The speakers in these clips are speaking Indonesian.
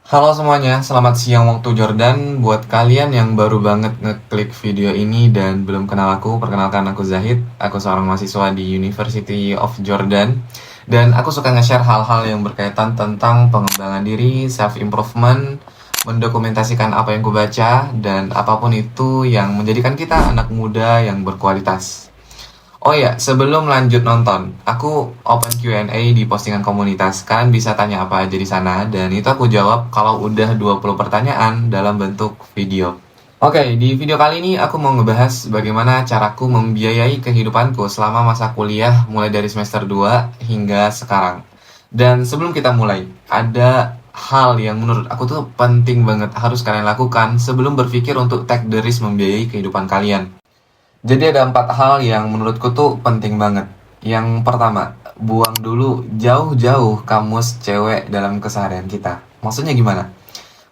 Halo semuanya, selamat siang waktu Jordan. Buat kalian yang baru banget ngeklik video ini dan belum kenal aku, perkenalkan aku Zahid. Aku seorang mahasiswa di University of Jordan. Dan aku suka nge-share hal-hal yang berkaitan tentang pengembangan diri, self-improvement, mendokumentasikan apa yang ku baca, dan apapun itu yang menjadikan kita anak muda yang berkualitas. Oh ya, sebelum lanjut nonton, aku open Q&A di postingan komunitas. Kalian bisa tanya apa aja di sana, dan itu aku jawab kalau udah 20 pertanyaan dalam bentuk video. Oke, di video kali ini aku mau ngebahas bagaimana caraku membiayai kehidupanku selama masa kuliah mulai dari semester 2 hingga sekarang. Dan sebelum kita mulai, ada hal yang menurut aku tuh penting banget harus kalian lakukan sebelum berpikir untuk take the risk membiayai kehidupan kalian. Jadi ada 4 hal yang menurutku tuh penting banget. Yang pertama, buang dulu jauh-jauh kamus cewek dalam keseharian kita. Maksudnya gimana?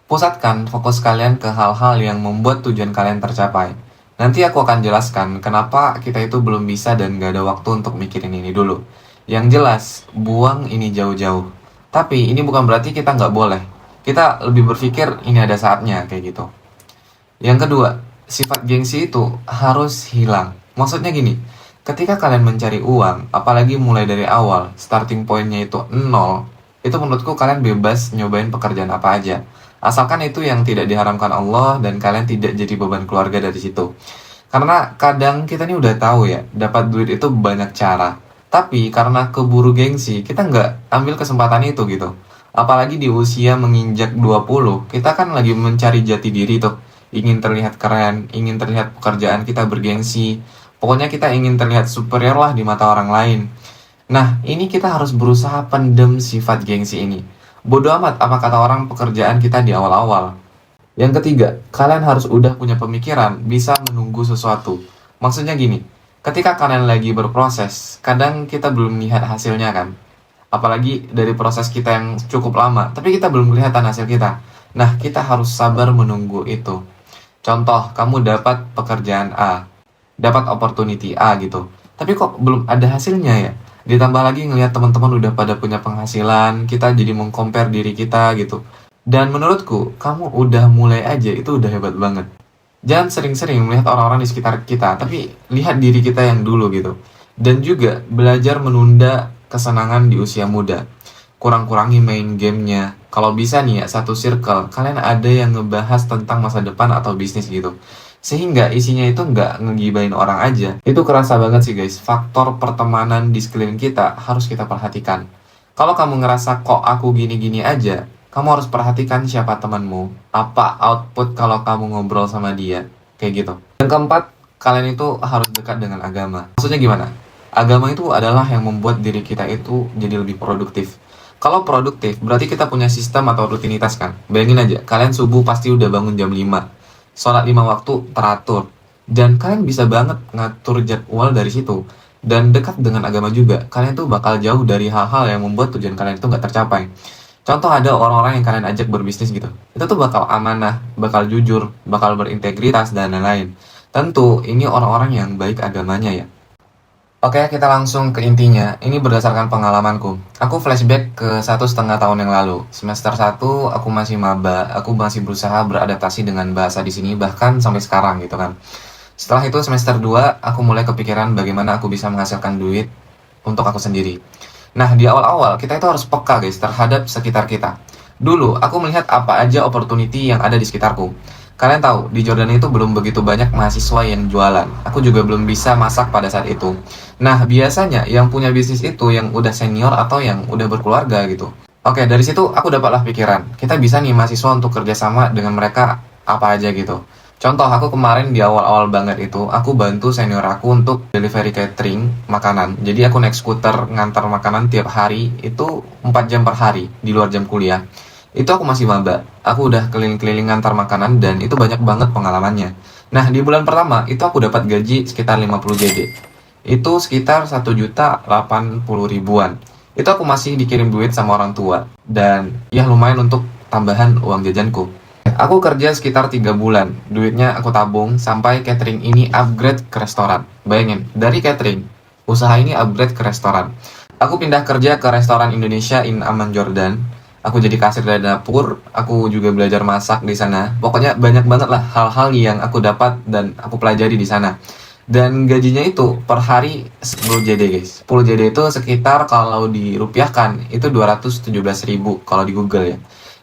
Pusatkan fokus kalian ke hal-hal yang membuat tujuan kalian tercapai. Nanti aku akan jelaskan kenapa kita itu belum bisa dan gak ada waktu untuk mikirin ini dulu. Yang jelas, buang ini jauh-jauh. Tapi ini bukan berarti kita nggak boleh. Kita lebih berpikir ini ada saatnya kayak gitu. Yang kedua, sifat gengsi itu harus hilang. Maksudnya gini, ketika kalian mencari uang, apalagi mulai dari awal, starting pointnya itu nol, itu menurutku kalian bebas nyobain pekerjaan apa aja. Asalkan itu yang tidak diharamkan Allah dan kalian tidak jadi beban keluarga dari situ. Karena kadang kita nih udah tahu ya, dapat duit itu banyak cara. Tapi karena keburu gengsi, kita nggak ambil kesempatan itu gitu. Apalagi di usia menginjak 20, kita kan lagi mencari jati diri tuh. Ingin terlihat keren, ingin terlihat pekerjaan kita bergengsi. Pokoknya kita ingin terlihat superior lah di mata orang lain. Nah, ini kita harus berusaha pendem sifat gengsi ini. Bodoh amat apa kata orang pekerjaan kita di awal-awal. Yang ketiga, kalian harus udah punya pemikiran bisa menunggu sesuatu. Maksudnya gini, ketika kalian lagi berproses, kadang kita belum lihat hasilnya kan. Apalagi dari proses kita yang cukup lama, tapi kita belum kelihatan hasil kita. Nah, kita harus sabar menunggu itu. Contoh, kamu dapat pekerjaan A, dapat opportunity A gitu. Tapi kok belum ada hasilnya ya? Ditambah lagi ngelihat teman-teman udah pada punya penghasilan, kita jadi meng-compare diri kita gitu. Dan menurutku, kamu udah mulai aja itu udah hebat banget. Jangan sering-sering melihat orang-orang di sekitar kita, tapi lihat diri kita yang dulu gitu. Dan juga belajar menunda kesenangan di usia muda. Kurang-kurangi main gamenya. Kalau bisa nih ya, satu circle, kalian ada yang ngebahas tentang masa depan atau bisnis gitu. Sehingga isinya itu nggak ngegibain orang aja. Itu kerasa banget sih guys, faktor pertemanan di sekeliling kita harus kita perhatikan. Kalau kamu ngerasa kok aku gini-gini aja, kamu harus perhatikan siapa temanmu, apa output kalau kamu ngobrol sama dia, kayak gitu. Yang keempat, kalian itu harus dekat dengan agama. Maksudnya gimana? Agama itu adalah yang membuat diri kita itu jadi lebih produktif. Kalau produktif, berarti kita punya sistem atau rutinitas kan. Bayangin aja, kalian subuh pasti udah bangun jam 5. Sholat 5 waktu teratur. Dan kalian bisa banget ngatur jadwal dari situ. Dan dekat dengan agama juga, kalian tuh bakal jauh dari hal-hal yang membuat tujuan kalian itu nggak tercapai. Contoh ada orang-orang yang kalian ajak berbisnis gitu. Itu tuh bakal amanah, bakal jujur, bakal berintegritas, dan lain-lain. Tentu, ini orang-orang yang baik agamanya ya. Oke, kita langsung ke intinya. Ini berdasarkan pengalamanku. Aku flashback ke 1,5 tahun yang lalu. Semester 1, aku masih maba. Aku masih berusaha beradaptasi dengan bahasa di sini, bahkan sampai sekarang gitu kan. Setelah itu semester 2, aku mulai kepikiran bagaimana aku bisa menghasilkan duit untuk aku sendiri. Nah, di awal-awal, kita itu harus peka guys terhadap sekitar kita. Dulu, aku melihat apa aja opportunity yang ada di sekitarku. Kalian tahu, di Jordan itu belum begitu banyak mahasiswa yang jualan. Aku juga belum bisa masak pada saat itu. Nah, biasanya yang punya bisnis itu yang udah senior atau yang udah berkeluarga gitu. Oke, dari situ aku dapatlah pikiran. Kita bisa nih mahasiswa untuk kerjasama dengan mereka apa aja gitu. Contoh, aku kemarin di awal-awal banget itu, aku bantu senior aku untuk delivery catering makanan. Jadi aku naik skuter ngantar makanan tiap hari, itu 4 jam per hari di luar jam kuliah. Itu aku masih maba. Aku udah keliling-keliling ngantar makanan dan itu banyak banget pengalamannya. Nah, di bulan pertama itu aku dapat gaji sekitar 50 JD. Itu sekitar 1.080.000-an. Itu aku masih dikirim duit sama orang tua. Dan ya lumayan untuk tambahan uang jajanku. Aku kerja sekitar 3 bulan. Duitnya aku tabung sampai catering ini upgrade ke restoran. Bayangin, dari catering, usaha ini upgrade ke restoran. Aku pindah kerja ke restoran Indonesia in Amman, Jordan. aku jadi kasir dari dapur, aku juga belajar masak di sana. Pokoknya banyak banget lah hal-hal yang aku dapat dan aku pelajari di sana. Dan gajinya itu per hari 10 JD guys. 10 JD itu sekitar kalau dirupiahkan itu 217.000 kalau di Google ya.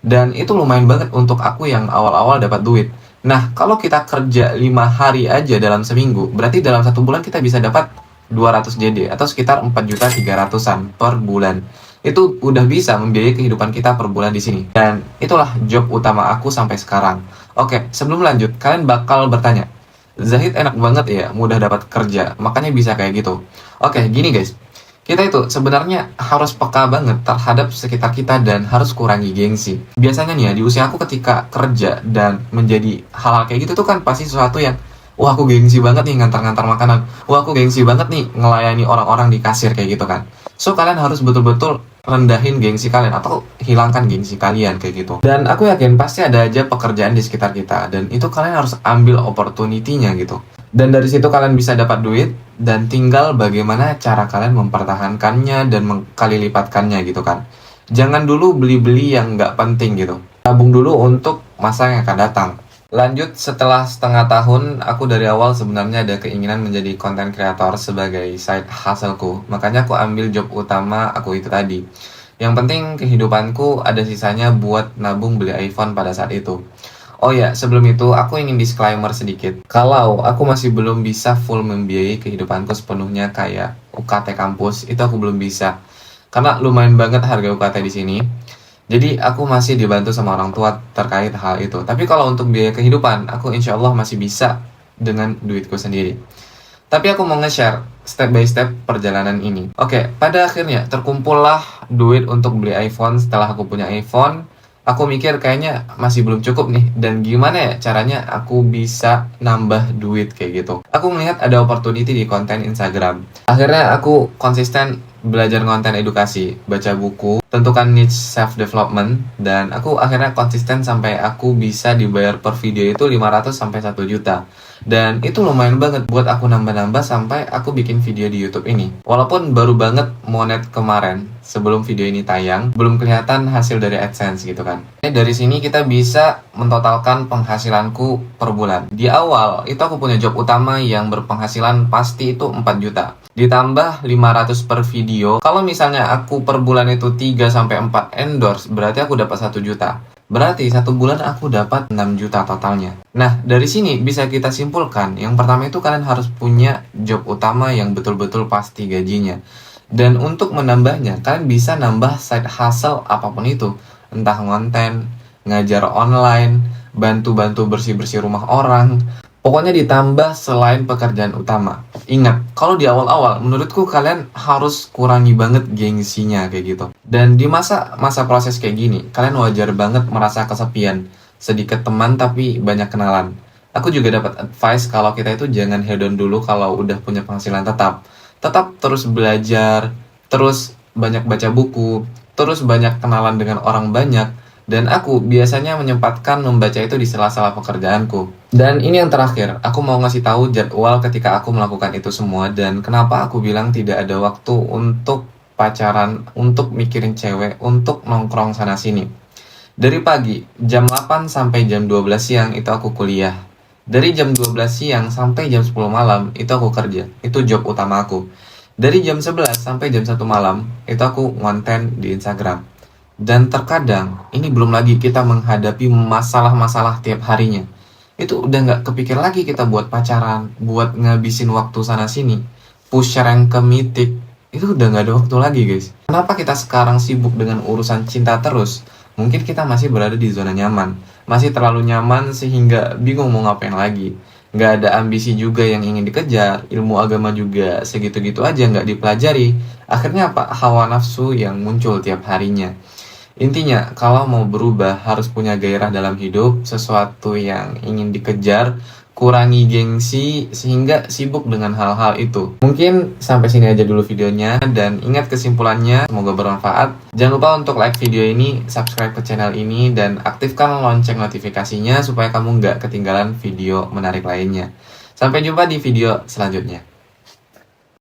Dan itu lumayan banget untuk aku yang awal-awal dapat duit. Nah, kalau kita kerja 5 hari aja dalam seminggu, berarti dalam 1 bulan kita bisa dapat 200 JD atau sekitar 4.300.000-an per bulan. Itu udah bisa membiayai kehidupan kita per bulan di sini. Dan itulah job utama aku sampai sekarang. Oke, sebelum lanjut, kalian bakal bertanya, Zahid enak banget ya, mudah dapat kerja, makanya bisa kayak gitu. Oke, gini guys. Kita itu sebenarnya harus peka banget terhadap sekitar kita dan harus kurangi gengsi. Biasanya nih ya, di usia aku ketika kerja dan menjadi hal-hal kayak gitu tuh kan pasti sesuatu yang, wah aku gengsi banget nih ngantar-ngantar makanan. Wah aku gengsi banget nih ngelayani orang-orang di kasir kayak gitu kan. So kalian harus betul-betul rendahin gengsi kalian atau hilangkan gengsi kalian kayak gitu. Dan aku yakin pasti ada aja pekerjaan di sekitar kita dan itu kalian harus ambil opportunity-nya gitu. Dan dari situ kalian bisa dapat duit dan tinggal bagaimana cara kalian mempertahankannya dan mengkali lipatkannya gitu kan. Jangan dulu beli-beli yang nggak penting gitu. Tabung dulu untuk masa yang akan datang. Lanjut, setelah setengah tahun, aku dari awal sebenarnya ada keinginan menjadi content creator sebagai side hustleku. Makanya aku ambil job utama aku itu tadi. Yang penting kehidupanku ada sisanya buat nabung beli iPhone pada saat itu. Oh ya, sebelum itu aku ingin disclaimer sedikit. Kalau aku masih belum bisa full membiayai kehidupanku sepenuhnya kayak UKT kampus, itu aku belum bisa. Karena lumayan banget harga UKT di sini. Jadi aku masih dibantu sama orang tua terkait hal itu. Tapi kalau untuk biaya kehidupan, aku insya Allah masih bisa dengan duitku sendiri. Tapi aku mau nge-share step by step perjalanan ini. Oke, pada akhirnya terkumpullah duit untuk beli iPhone. Setelah aku punya iPhone, aku mikir kayaknya masih belum cukup nih. Dan gimana ya caranya aku bisa nambah duit kayak gitu. Aku melihat ada opportunity di konten Instagram. Akhirnya aku konsisten belajar konten edukasi, baca buku, tentukan niche self-development, dan aku akhirnya konsisten sampai aku bisa dibayar per video itu 500 sampai 1 juta. Dan itu lumayan banget buat aku nambah-nambah sampai aku bikin video di YouTube ini. Walaupun baru banget monet kemarin, sebelum video ini tayang, belum kelihatan hasil dari AdSense gitu kan. Dari sini kita bisa mentotalkan penghasilanku per bulan. Di awal, itu aku punya job utama yang berpenghasilan pasti itu 4 juta. Ditambah 500 per video. Kalau misalnya aku per bulan itu 3 sampai 4 endorse, berarti aku dapat 1 juta. Berarti 1 bulan aku dapat 6 juta totalnya. Nah, dari sini bisa kita simpulkan, yang pertama itu kalian harus punya job utama yang betul-betul pasti gajinya. Dan untuk menambahnya, kalian bisa nambah side hustle apapun itu. Entah konten, ngajar online, bantu-bantu bersih-bersih rumah orang. Pokoknya ditambah selain pekerjaan utama. Ingat, kalau di awal-awal, menurutku kalian harus kurangi banget gengsinya kayak gitu. Dan di masa proses kayak gini, kalian wajar banget merasa kesepian. Sedikit teman tapi banyak kenalan. Aku juga dapat advice kalau kita itu jangan hedon dulu kalau udah punya penghasilan tetap. Tetap terus belajar, terus banyak baca buku, terus banyak kenalan dengan orang banyak. Dan aku biasanya menyempatkan membaca itu di sela-sela pekerjaanku. Dan ini yang terakhir, aku mau ngasih tahu jadwal ketika aku melakukan itu semua dan kenapa aku bilang tidak ada waktu untuk pacaran, untuk mikirin cewek, untuk nongkrong sana-sini. Dari pagi, jam 8 sampai jam 12 siang itu aku kuliah. Dari jam 12 siang sampai jam 10 malam itu aku kerja. Itu job utama aku. Dari jam 11 sampai jam 1 malam itu aku konten di Instagram. Dan terkadang, ini belum lagi kita menghadapi masalah-masalah tiap harinya. Itu udah nggak kepikir lagi kita buat pacaran, buat ngabisin waktu sana-sini. Push rank ke Mythic, itu udah nggak ada waktu lagi guys. Kenapa kita sekarang sibuk dengan urusan cinta terus? Mungkin kita masih berada di zona nyaman. Masih terlalu nyaman sehingga bingung mau ngapain lagi. Nggak ada ambisi juga yang ingin dikejar, ilmu agama juga segitu-gitu aja nggak dipelajari. Akhirnya apa? Hawa nafsu yang muncul tiap harinya. Intinya, kalau mau berubah harus punya gairah dalam hidup, sesuatu yang ingin dikejar, kurangi gengsi, sehingga sibuk dengan hal-hal itu. Mungkin sampai sini aja dulu videonya, dan ingat kesimpulannya, semoga bermanfaat. Jangan lupa untuk like video ini, subscribe ke channel ini, dan aktifkan lonceng notifikasinya supaya kamu nggak ketinggalan video menarik lainnya. Sampai jumpa di video selanjutnya.